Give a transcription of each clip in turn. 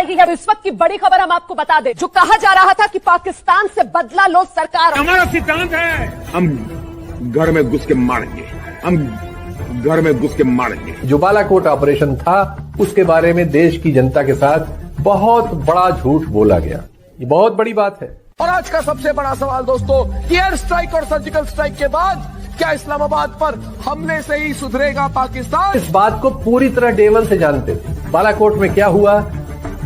रही है। इस वक्त की बड़ी खबर हम आपको बता दें, जो कहा जा रहा था कि पाकिस्तान से बदला लो सरकार, हमारा सिद्धांत है हम घर में घुस के मारेंगे, हम घर में घुस के मारेंगे। जो बालाकोट ऑपरेशन था उसके बारे में देश की जनता के साथ बहुत बड़ा झूठ बोला गया। ये बहुत बड़ी बात है। और आज का सबसे बड़ा सवाल दोस्तों, कि एयर स्ट्राइक और सर्जिकल स्ट्राइक के बाद क्या इस्लामाबाद पर हमले से ही सुधरेगा पाकिस्तान? इस बात को पूरी तरह डे वन से जानते थे। बालाकोट में क्या हुआ,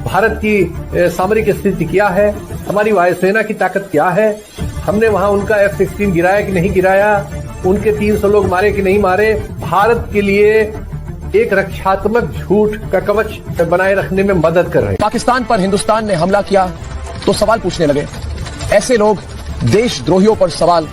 भारत की सामरिक स्थिति क्या है, हमारी वायुसेना की ताकत क्या है, हमने वहां उनका F-16 गिराया कि नहीं गिराया, उनके 300 लोग मारे कि नहीं मारे, भारत के लिए एक रक्षात्मक झूठ का कवच बनाए रखने में मदद कर रहे हैं। पाकिस्तान पर हिंदुस्तान ने हमला किया तो सवाल पूछने लगे, ऐसे लोग देशद्रोहियों पर सवाल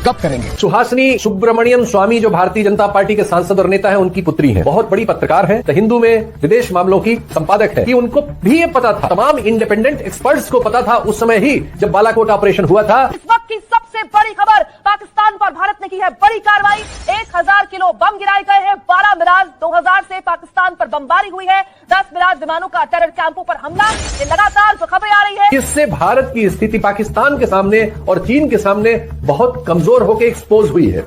कब करेंगे? सुहासिनी सुब्रमण्यम स्वामी जो भारतीय जनता पार्टी के सांसद और नेता हैं, उनकी पुत्री हैं, बहुत बड़ी पत्रकार हैं, द हिंदू में विदेश मामलों की संपादक है, कि उनको भी ये पता था, तमाम इंडिपेंडेंट एक्सपर्ट्स को पता था उस समय ही जब बालाकोट ऑपरेशन हुआ था। इस वक्त की सबसे बड़ी खबर, पाकिस्तान पर भारत ने की है बड़ी कार्रवाई। 1000 किलो बम गिराए गए हैं। 12 मिराज 2000 से पाकिस्तान पर बमबारी हुई है। 10 मिराज विमानों का टेरर कैंपों पर हमला। ये लगातार जो खबरें आ रही है, इससे भारत की स्थिति पाकिस्तान के सामने और चीन के सामने बहुत कमजोर होकर एक्सपोज हुई है,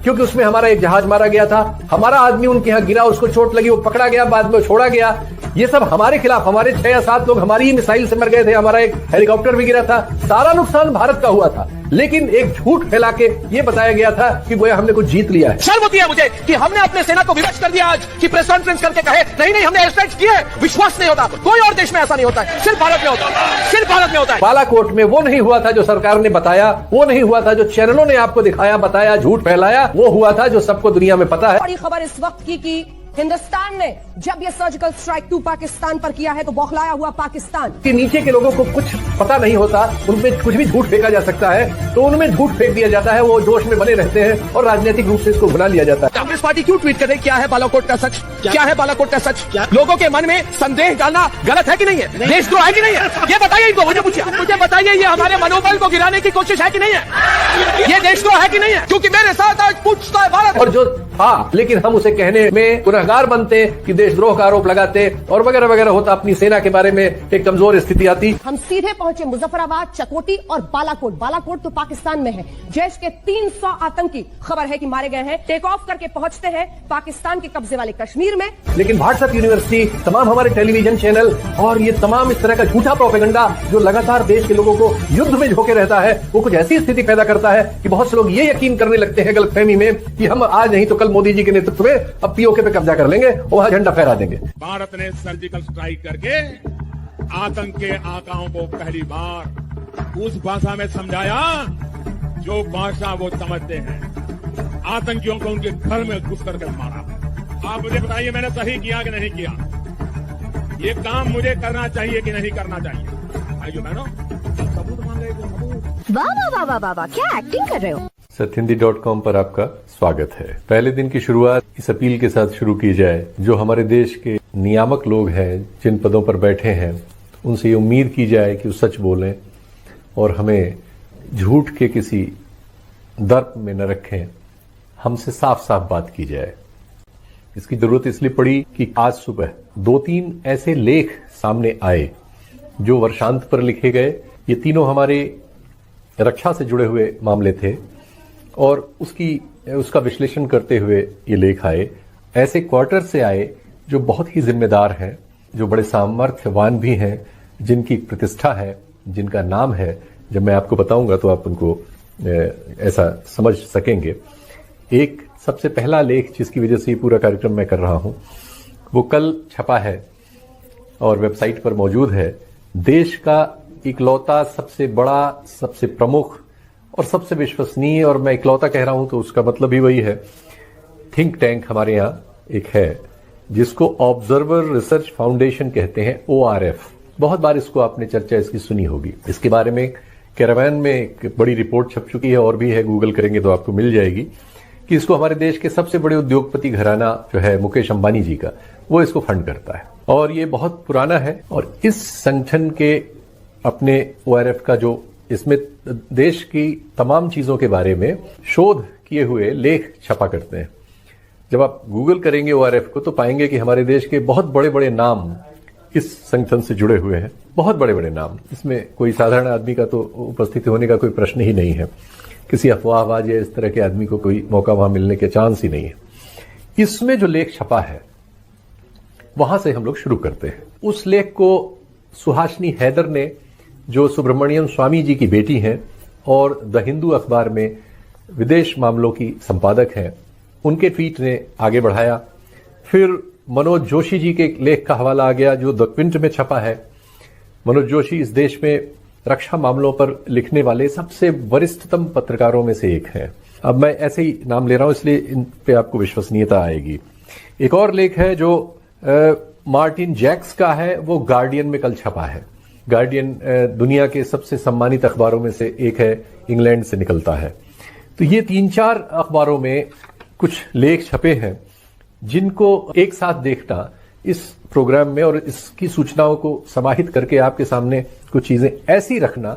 क्योंकि उसमें हमारा एक जहाज मारा गया था, हमारा आदमी उनके यहां गिरा, उसको चोट लगी, वो पकड़ा गया, बाद में छोड़ा गया। ये सब हमारे खिलाफ, हमारे 6 या 7 लोग हमारी ही मिसाइल से मर गए थे, हमारा एक हेलीकॉप्टर भी गिरा था, सारा नुकसान भारत का हुआ था। लेकिन एक झूठ फैला के ये बताया गया था कि गोया हमने कुछ जीत लिया है। शर्म होती है मुझे कि हमने अपने सेना को विवश कर दिया आज, कि प्रेस कॉन्फ्रेंस करके कहे नहीं हमने एयर स्ट्राइक किए। विश्वास नहीं होता, कोई और देश में ऐसा नहीं होता है, सिर्फ भारत में होता है, सिर्फ भारत में होता है। बालाकोट में वो नहीं हुआ था जो सरकार ने बताया, वो नहीं हुआ था जो चैनलों ने आपको दिखाया, बताया, झूठ फैलाया, वो हुआ था जो सबको दुनिया में पता है। बड़ी खबर इस वक्त की कि हिंदुस्तान ने जब ये सर्जिकल स्ट्राइक 2 पाकिस्तान पर किया है तो बौखलाया हुआ पाकिस्तान कि नीचे के लोगों को कुछ पता नहीं होता, उनमें कुछ भी झूठ फेंका जा सकता है, तो उनमें झूठ फेंक दिया जाता है, वो जोश में बने रहते हैं और राजनीतिक रूप से इसको भुला लिया जाता है। कांग्रेस पार्टी क्यों ट्वीट कर रही, क्या है बालाकोट का सच, क्या है बालाकोट का सच? लोगों के मन में संदेह डालना गलत है कि नहीं है? देशद्रोह है कि नहीं है? ये बताइए इनको, मुझे पूछिए, मुझे बताइए, ये हमारे मनोबल को गिराने की कोशिश है कि नहीं है? ये देशद्रोह है कि नहीं है? क्योंकि मेरे साथ आज पूछता है भारत। और जो हाँ, लेकिन हम उसे कहने में गुनहगार बनते कि देशद्रोह का आरोप लगाते और वगैरह वगैरह होता, अपनी सेना के बारे में एक कमजोर स्थिति आती। हम सीधे पहुंचे मुजफ्फराबाद, चकोटी और बालाकोट। बालाकोट तो पाकिस्तान में है। जैश के 300 आतंकी खबर है कि मारे गए हैं। टेक ऑफ करके पहुंचते हैं पाकिस्तान के कब्जे वाले कश्मीर में। लेकिन व्हाट्सएप यूनिवर्सिटी, तमाम हमारे टेलीविजन चैनल और ये तमाम इस तरह का झूठा प्रोपेगेंडा जो लगातार देश के लोगों को युद्ध में झोंके रहता है, वो कुछ ऐसी स्थिति पैदा करता है कि बहुत से लोग ये यकीन करने लगते हैं गलतफहमी में कि हम आज नहीं तो कल मोदी जी के नेतृत्व में अब पीओके पे कब्जा कर लेंगे और वहां झंडा फहरा देंगे। भारत ने सर्जिकल स्ट्राइक करके आतंक के आकाओं को पहली बार उस भाषा में समझाया जो भाषा वो समझते हैं। आतंकियों को उनके घर में घुस करके मारा। आप मुझे बताइए, मैंने सही किया कि नहीं किया? ये काम मुझे करना चाहिए कि नहीं करना चाहिए? भाइयों बहनों, सबूत मांग रहे थे, सबूत। वाह वाह वाह वाह वाह वाह, क्या एक्टिंग कर रहे हो। सत्यहिंदी.com पर आपका स्वागत है। पहले दिन की शुरुआत इस अपील के साथ शुरू की जाए, जो हमारे देश के नियामक लोग हैं, जिन पदों पर बैठे हैं, उनसे ये उम्मीद की जाए कि वो सच बोलें और हमें झूठ के किसी दर्प में न रखें, हमसे साफ साफ बात की जाए। इसकी जरूरत इसलिए पड़ी कि आज सुबह 2-3 ऐसे लेख सामने आए जो वर्षांत पर लिखे गए। ये तीनों हमारे रक्षा से जुड़े हुए मामले थे और उसका विश्लेषण करते हुए ये लेख आए। ऐसे क्वार्टर से आए जो बहुत ही जिम्मेदार हैं, जो बड़े सामर्थ्यवान भी हैं, जिनकी प्रतिष्ठा है, जिनका नाम है। जब मैं आपको बताऊंगा तो आप उनको ऐसा समझ सकेंगे। एक सबसे पहला लेख जिसकी वजह से ये पूरा कार्यक्रम मैं कर रहा हूं, वो कल छपा है और वेबसाइट पर मौजूद है। देश का इकलौता, सबसे बड़ा, सबसे प्रमुख और सबसे विश्वसनीय, और मैं इकलौता कह रहा हूं तो उसका मतलब ही वही है, थिंक टैंक हमारे यहाँ एक है जिसको ऑब्जर्वर रिसर्च फाउंडेशन कहते हैं, ORF। बहुत बार इसको आपने चर्चा इसकी सुनी होगी। इसके बारे में कैरावैन में एक बड़ी रिपोर्ट छप चुकी है और भी है, गूगल करेंगे तो आपको मिल जाएगी, कि इसको हमारे देश के सबसे बड़े उद्योगपति घराना जो है मुकेश अंबानी जी का, वो इसको फंड करता है और ये बहुत पुराना है। और इस संगठन के अपने ORF का जो इसमें देश की तमाम चीजों के बारे में शोध किए हुए लेख छपा करते हैं। जब आप गूगल करेंगे ORF को तो पाएंगे कि हमारे देश के बहुत बड़े बड़े नाम इस संगठन से जुड़े हुए हैं। बहुत बड़े बड़े नाम, इसमें कोई साधारण आदमी का तो उपस्थिति होने का कोई प्रश्न ही नहीं है। किसी अफवाहबाज या इस तरह के आदमी को कोई मौका वहां मिलने के चांस ही नहीं है। इसमें जो लेख छपा है वहां से हम लोग शुरू करते हैं। उस लेख को सुहासिनी हैदर ने, जो सुब्रमण्यम स्वामी जी की बेटी हैं और द हिंदू अखबार में विदेश मामलों की संपादक हैं, उनके ट्वीट ने आगे बढ़ाया। फिर मनोज जोशी जी के लेख का हवाला आ गया जो द क्विंट में छपा है। मनोज जोशी इस देश में रक्षा मामलों पर लिखने वाले सबसे वरिष्ठतम पत्रकारों में से एक हैं। अब मैं ऐसे ही नाम ले रहा हूं इसलिए इन पे आपको विश्वसनीयता आएगी। एक और लेख है जो मार्टिन जैक्स का है, वो गार्डियन में कल छपा है। गार्डियन दुनिया के सबसे सम्मानित अखबारों में से एक है, इंग्लैंड से निकलता है। तो ये 3-4 अखबारों में कुछ लेख छपे हैं जिनको एक साथ देखना इस प्रोग्राम में और इसकी सूचनाओं को समाहित करके आपके सामने कुछ चीजें ऐसी रखना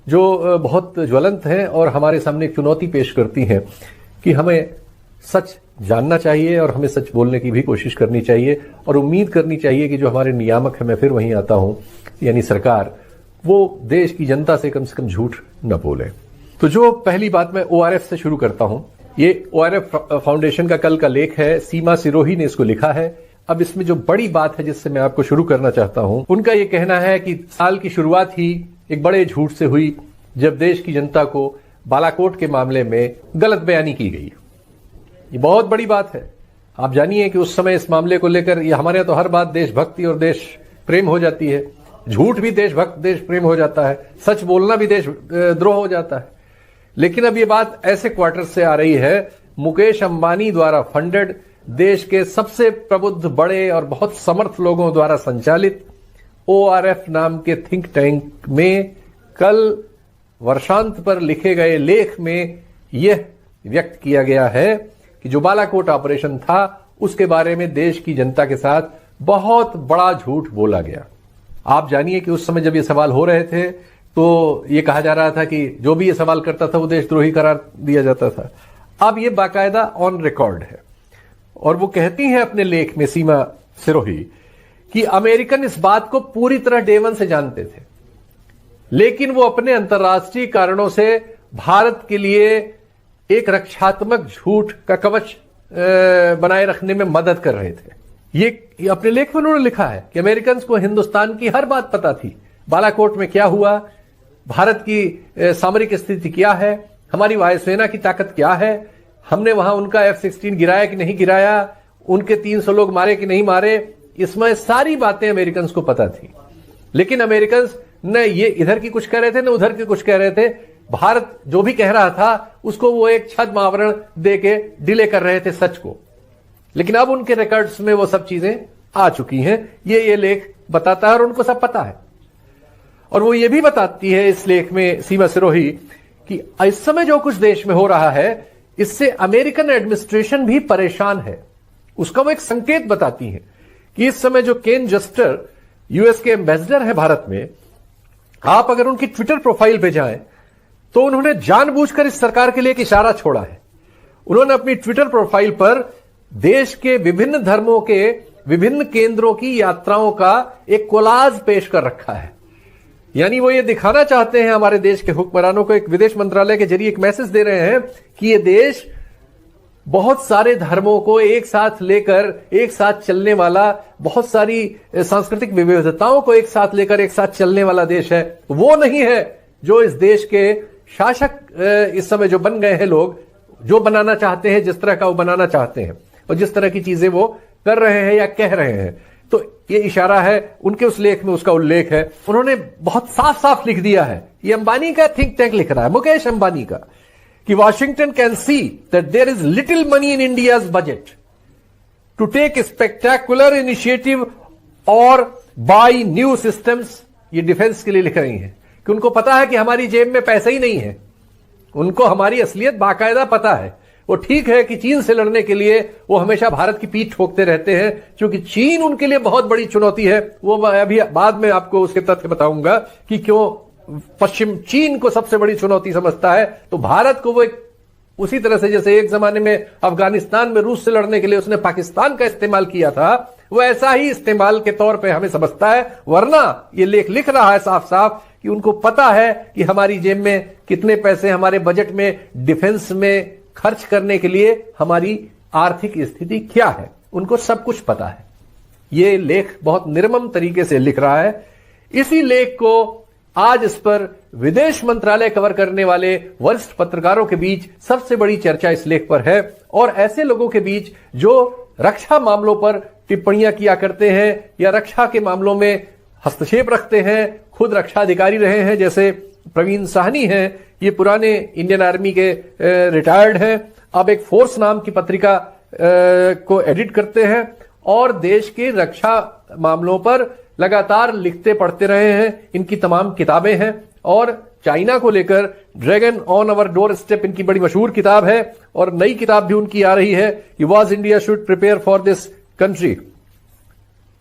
जो बहुत ज्वलंत हैं और हमारे सामने एक चुनौती पेश करती हैं कि हमें सच जानना चाहिए और हमें सच बोलने की भी कोशिश करनी चाहिए और उम्मीद करनी चाहिए कि जो हमारे नियामक हैं, मैं फिर वहीं आता हूं, यानी सरकार, वो देश की जनता से कम झूठ न बोले। तो जो पहली बात मैं ORF से शुरू करता हूं, ये ORF फाउंडेशन का कल का लेख है, सीमा सिरोही ने इसको लिखा है। अब इसमें जो बड़ी बात है जिससे मैं आपको शुरू करना चाहता हूं, उनका ये कहना है कि साल की शुरुआत ही एक बड़े झूठ से हुई जब देश की जनता को बालाकोट के मामले में गलत बयानी की गई। ये बहुत बड़ी बात है। आप जानिए कि उस समय इस मामले को लेकर ये हमारे यहाँ तो हर बात देशभक्ति और देश प्रेम हो जाती है, झूठ भी देशभक्त देश प्रेम हो जाता है, सच बोलना भी देश द्रोह हो जाता है। लेकिन अब ये बात ऐसे क्वार्टर से आ रही है, मुकेश अंबानी द्वारा फंडेड, देश के सबसे प्रबुद्ध, बड़े और बहुत समर्थ लोगों द्वारा संचालित ORF नाम के थिंक टैंक में कल वर्षांत पर लिखे गए लेख में यह व्यक्त किया गया है कि जो बालाकोट ऑपरेशन था उसके बारे में देश की जनता के साथ बहुत बड़ा झूठ बोला गया। आप जानिए कि उस समय जब ये सवाल हो रहे थे तो ये कहा जा रहा था कि जो भी ये सवाल करता था वो देशद्रोही करार दिया जाता था। अब ये बाकायदा ऑन रिकॉर्ड है और वो कहती हैं अपने लेख में, सीमा सिरोही, कि अमेरिकन इस बात को पूरी तरह डे वन से जानते थे, लेकिन वो अपने अंतर्राष्ट्रीय कारणों से भारत के लिए एक रक्षात्मक झूठ का कवच बनाए रखने में मदद कर रहे थे। ये अपने लेख में उन्होंने लिखा है कि अमेरिकन को हिंदुस्तान की हर बात पता थी, बालाकोट में क्या हुआ, भारत की सामरिक स्थिति क्या है, हमारी वायुसेना की ताकत क्या है, हमने वहां उनका F-16 गिराया कि नहीं गिराया, उनके 300 लोग मारे कि नहीं मारे, इसमें सारी बातें अमेरिकन को पता थी। लेकिन अमेरिकन न ये इधर की कुछ कह रहे थे न उधर की कुछ कह रहे थे। भारत जो भी कह रहा था उसको वो एक छद्म आवरण दे के डिले कर रहे थे सच को। लेकिन अब उनके रिकॉर्ड्स में वो सब चीजें आ चुकी हैं, ये लेख बताता है और उनको सब पता है। और वो ये भी बताती है इस लेख में सीमा सिरोही कि इस समय जो कुछ देश में हो रहा है इससे अमेरिकन एडमिनिस्ट्रेशन भी परेशान है। उसका वो एक संकेत बताती है कि इस समय जो केन जस्टर यूएस के एम्बेसडर है भारत में, आप अगर उनकी ट्विटर प्रोफाइल पे जाएं तो उन्होंने जानबूझकर इस सरकार के लिए एक इशारा छोड़ा है। उन्होंने अपनी ट्विटर प्रोफाइल पर देश के विभिन्न धर्मों के विभिन्न केंद्रों की यात्राओं का एक कोलाज पेश कर रखा है। यानी वो ये दिखाना चाहते हैं हमारे देश के हुक्मरानों को, एक विदेश मंत्रालय के जरिए एक मैसेज दे रहे हैं कि ये देश बहुत सारे धर्मों को एक साथ लेकर एक साथ चलने वाला, बहुत सारी सांस्कृतिक विविधताओं को एक साथ लेकर एक साथ चलने वाला देश है। वो नहीं है जो इस देश के शासक इस समय जो बन गए हैं लोग, जो बनाना चाहते हैं, जिस तरह का वो बनाना चाहते हैं और जिस तरह की चीजें वो कर रहे हैं या कह रहे हैं। तो ये इशारा है, उनके उस लेख में उसका उल्लेख है। उन्होंने बहुत साफ साफ लिख दिया है, ये अंबानी का थिंक टैंक लिख रहा है, मुकेश अंबानी का, कि Washington can see that there is little money in India's budget to take spectacular initiative और बाय न्यू सिस्टम्स। ये डिफेंस के लिए लिख रही हैं कि उनको पता है कि हमारी जेब में पैसा ही नहीं है, उनको हमारी असलियत बाकायदा पता है। वो ठीक है कि चीन से लड़ने के लिए वो हमेशा भारत की पीठ ठोकते रहते हैं, क्योंकि चीन उनके लिए बहुत बड़ी चुनौती है। वो मैं अभी बाद में आपको उसके तथ्य बताऊंगा कि क्यों पश्चिम चीन को सबसे बड़ी चुनौती समझता है। तो भारत को वो एक उसी तरह से जैसे एक जमाने में अफगानिस्तान में रूस से लड़ने के लिए उसने पाकिस्तान का इस्तेमाल किया था, वो ऐसा ही इस्तेमाल के तौर पे हमें समझता है। वरना ये लेख लिख रहा है साफ साफ कि उनको पता है कि हमारी जेब में कितने पैसे, हमारे बजट में डिफेंस में खर्च करने के लिए हमारी आर्थिक स्थिति क्या है, उनको सब कुछ पता है। ये लेख बहुत निर्मम तरीके से लिख रहा है। इसी लेख को आज इस पर विदेश मंत्रालय कवर करने वाले वरिष्ठ पत्रकारों के बीच सबसे बड़ी चर्चा इस लेख पर है, और ऐसे लोगों के बीच जो रक्षा मामलों पर टिप्पणियां किया करते हैं या रक्षा के मामलों में हस्तक्षेप रखते हैं, खुद रक्षा अधिकारी रहे हैं, जैसे प्रवीण साहनी हैं। ये पुराने इंडियन आर्मी के रिटायर्ड हैं, अब एक फोर्स नाम की पत्रिका को एडिट करते हैं और देश के रक्षा मामलों पर लगातार लिखते पढ़ते रहे हैं। इनकी तमाम किताबें हैं, और चाइना को लेकर dragon on our door step इनकी बड़ी मशहूर किताब है, और नई किताब भी उनकी आ रही है कि was India should prepare for this country,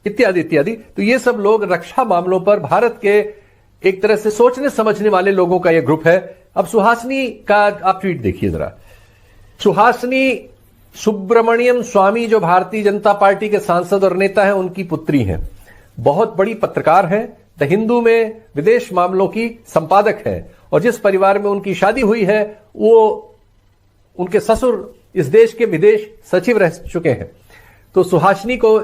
इत्यादि इत्यादि। तो ये सब लोग रक्षा मामलों पर भारत के एक तरह से सोचने समझने वाले लोगों का यह ग्रुप है। अब सुहासिनी का आप ट्वीट देखिए जरा। सुहासिनी सुब्रमण्यम स्वामी जो भारतीय जनता पार्टी के सांसद और नेता हैं, उनकी पुत्री हैं, बहुत बड़ी पत्रकार हैं, द हिंदू में विदेश मामलों की संपादक हैं, और जिस परिवार में उनकी शादी हुई है वो उनके ससुर इस देश के विदेश सचिव रह चुके हैं। तो सुहासिनी को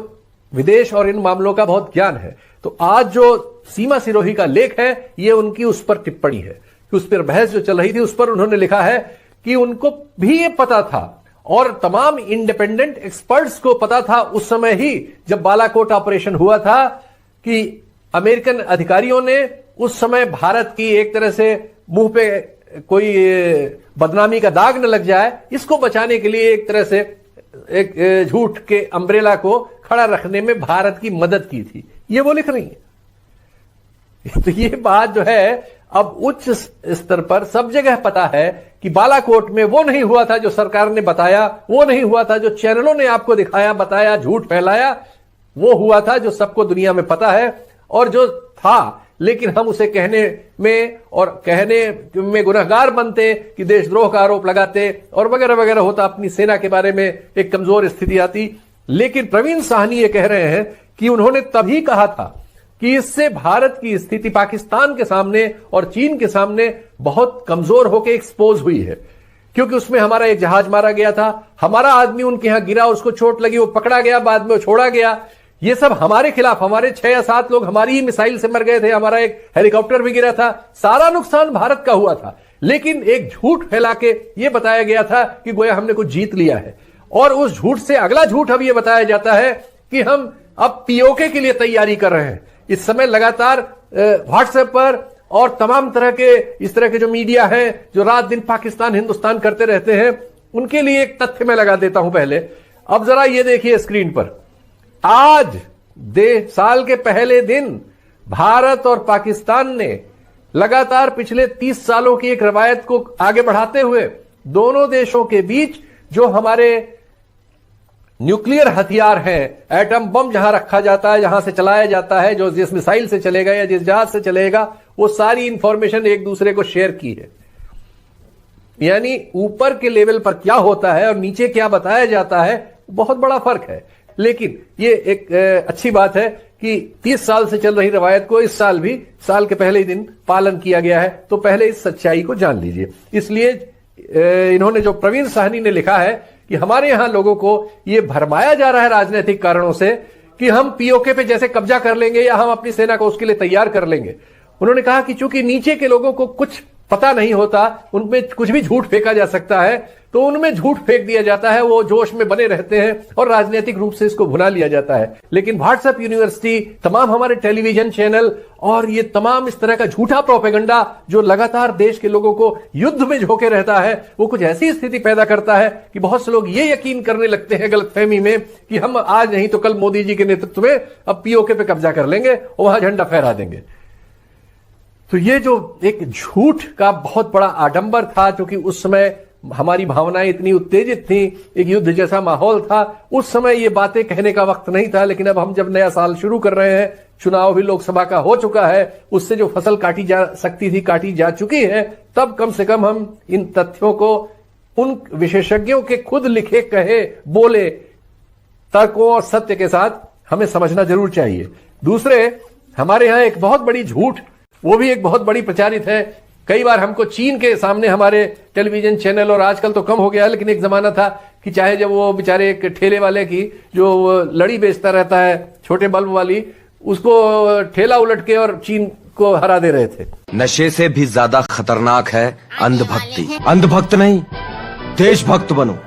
विदेश और इन मामलों का बहुत ज्ञान है। तो आज जो सीमा सिरोही का लेख है, ये उनकी उस पर टिप्पणी है कि उस पर बहस जो चल रही थी उस पर उन्होंने लिखा है कि उनको भी ये पता था और तमाम इंडिपेंडेंट एक्सपर्ट्स को पता था उस समय ही जब बालाकोट ऑपरेशन हुआ था कि अमेरिकन अधिकारियों ने उस समय भारत की एक तरह से मुंह पे कोई बदनामी का दाग न लग जाए, इसको बचाने के लिए एक तरह से एक झूठ के अम्ब्रेला को खड़ा रखने में भारत की मदद की थी। ये वो लिख रही है। तो ये बात जो है अब उच्च स्तर पर सब जगह पता है कि बालाकोट में वो नहीं हुआ था जो सरकार ने बताया, वो नहीं हुआ था जो चैनलों ने आपको दिखाया, बताया, झूठ फैलाया। वो हुआ था जो सबको दुनिया में पता है, और जो था लेकिन हम उसे कहने में और कहने में गुनहगार बनते कि देशद्रोह का आरोप लगाते और वगैरह वगैरह होता, अपनी सेना के बारे में एक कमजोर स्थिति आती। लेकिन प्रवीण साहनी ये कह रहे हैं कि उन्होंने तभी कहा था कि इससे भारत की स्थिति पाकिस्तान के सामने और चीन के सामने बहुत कमजोर होकर एक्सपोज हुई है, क्योंकि उसमें हमारा एक जहाज मारा गया था, हमारा आदमी उनके यहां गिरा, उसको चोट लगी, वो पकड़ा गया, बाद में वो छोड़ा गया। ये सब हमारे खिलाफ, हमारे 6 या 7 लोग हमारी ही मिसाइल से मर गए थे, हमारा एक हेलीकॉप्टर भी गिरा था, सारा नुकसान भारत का हुआ था। लेकिन एक झूठ फैला के यह बताया गया था कि गोया हमने कुछ जीत लिया है, और उस झूठ से अगला झूठ अब यह बताया जाता है कि हम अब पीओके के लिए तैयारी कर रहे हैं। इस समय लगातार व्हाट्सएप पर और तमाम तरह के इस तरह के जो मीडिया है जो रात दिन पाकिस्तान हिंदुस्तान करते रहते हैं, उनके लिए एक तथ्य मैं लगा देता हूं पहले। अब जरा ये देखिए स्क्रीन पर, आज साल के पहले दिन भारत और पाकिस्तान ने लगातार पिछले 30 सालों की एक रवायत को आगे बढ़ाते हुए दोनों देशों के बीच जो हमारे न्यूक्लियर हथियार हैं, एटम बम जहां रखा जाता है, जहां से चलाया जाता है, जो जिस मिसाइल से चलेगा या जिस जहाज से चलेगा, वो सारी इंफॉर्मेशन एक दूसरे को शेयर की है। यानी ऊपर के लेवल पर क्या होता है और नीचे क्या बताया जाता है, बहुत बड़ा फर्क है। लेकिन ये एक अच्छी बात है कि 30 साल से चल रही रवायत को इस साल भी साल के पहले ही दिन पालन किया गया है। तो पहले इस सच्चाई को जान लीजिए। इसलिए इन्होंने जो प्रवीण साहनी ने लिखा है कि हमारे यहां लोगों को यह भरमाया जा रहा है राजनीतिक कारणों से कि हम पीओके पे जैसे कब्जा कर लेंगे या हम अपनी सेना को उसके लिए तैयार कर लेंगे। उन्होंने कहा कि चूंकि नीचे के लोगों को कुछ पता नहीं होता, उनमें कुछ भी झूठ फेंका जा सकता है, तो उनमें झूठ फेंक दिया जाता है, वो जोश में बने रहते हैं और राजनीतिक रूप से इसको भुना लिया जाता है। लेकिन व्हाट्सएप यूनिवर्सिटी, तमाम हमारे टेलीविजन चैनल और ये तमाम इस तरह का झूठा प्रोपेगेंडा जो लगातार देश के लोगों को युद्ध में झोंके रहता है, वो कुछ ऐसी स्थिति पैदा करता है कि बहुत से लोग ये यकीन करने लगते हैं गलतफहमी में कि हम आज नहीं तो कल मोदी जी के नेतृत्व में अब पीओके पे कब्जा कर लेंगे और वहां झंडा फहरा देंगे। तो ये जो एक झूठ का बहुत बड़ा आडंबर था, क्योंकि उस समय हमारी भावनाएं इतनी उत्तेजित थी, एक युद्ध जैसा माहौल था, उस समय ये बातें कहने का वक्त नहीं था। लेकिन अब हम जब नया साल शुरू कर रहे हैं, चुनाव भी लोकसभा का हो चुका है, उससे जो फसल काटी जा सकती थी काटी जा चुकी है, तब कम से कम हम इन तथ्यों को उन विशेषज्ञों के खुद लिखे कहे बोले तर्कों और सत्य के साथ हमें समझना जरूर चाहिए। दूसरे, हमारे यहाँ एक बहुत बड़ी झूठ, वो भी एक बहुत बड़ी प्रचारित है। कई बार हमको चीन के सामने हमारे टेलीविजन चैनल, और आजकल तो कम हो गया है, लेकिन एक जमाना था कि चाहे जब वो बेचारे एक ठेले वाले की जो लड़ी बेचता रहता है छोटे बल्ब वाली, उसको ठेला उलट के और चीन को हरा दे रहे थे। नशे से भी ज्यादा खतरनाक है अंधभक्ति। अंधभक्त नहीं, देशभक्त बनो।